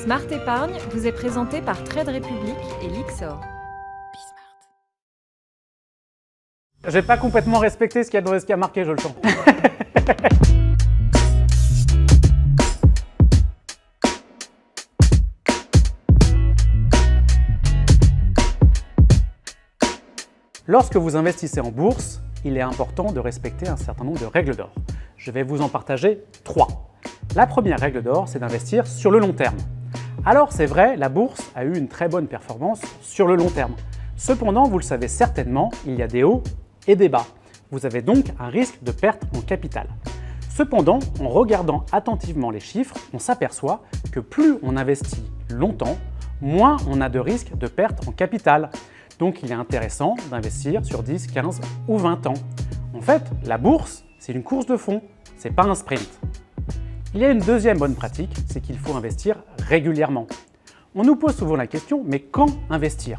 Smart Épargne vous est présenté par Trade Republic et Lyxor. J'ai pas complètement respecté ce qu'il y a marqué, je le sens. Lorsque vous investissez en bourse, il est important de respecter un certain nombre de règles d'or. Je vais vous en partager 3. La première règle d'or, c'est d'investir sur le long terme. Alors c'est vrai, la bourse a eu une très bonne performance sur le long terme. Cependant, vous le savez certainement, il y a des hauts et des bas. Vous avez donc un risque de perte en capital. Cependant, en regardant attentivement les chiffres, on s'aperçoit que plus on investit longtemps, moins on a de risque de perte en capital. Donc il est intéressant d'investir sur 10, 15 ou 20 ans. En fait, la bourse, c'est une course de fond, c'est pas un sprint. Il y a une deuxième bonne pratique, c'est qu'il faut investir régulièrement. On nous pose souvent la question, mais quand investir?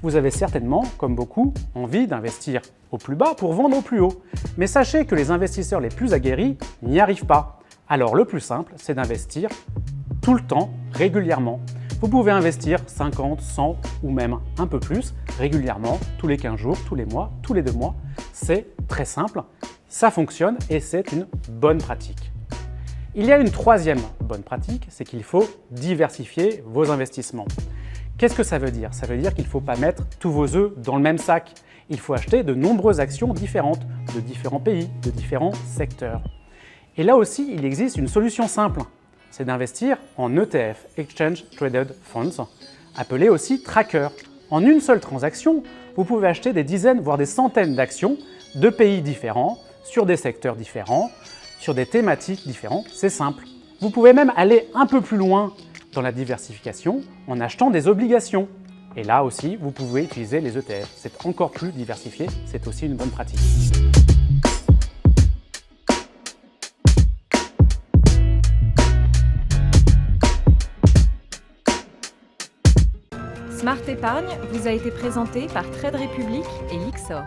Vous avez certainement, comme beaucoup, envie d'investir au plus bas pour vendre au plus haut. Mais sachez que les investisseurs les plus aguerris n'y arrivent pas. Alors le plus simple, c'est d'investir tout le temps, régulièrement. Vous pouvez investir 50, 100 ou même un peu plus régulièrement, tous les 15 jours, tous les mois, tous les 2 mois. C'est très simple, ça fonctionne et c'est une bonne pratique. Il y a une troisième bonne pratique, c'est qu'il faut diversifier vos investissements. Qu'est-ce que ça veut dire? Ça veut dire qu'il ne faut pas mettre tous vos œufs dans le même sac. Il faut acheter de nombreuses actions différentes, de différents pays, de différents secteurs. Et là aussi, il existe une solution simple. C'est d'investir en ETF, Exchange Traded Funds, appelé aussi tracker. En une seule transaction, vous pouvez acheter des dizaines, voire des centaines d'actions de pays différents, sur des secteurs différents, sur des thématiques différentes. C'est simple. Vous pouvez même aller un peu plus loin dans la diversification en achetant des obligations. Et là aussi, vous pouvez utiliser les ETF. C'est encore plus diversifié, c'est aussi une bonne pratique. Smart Épargne vous a été présenté par Trade Republic et Lyxor.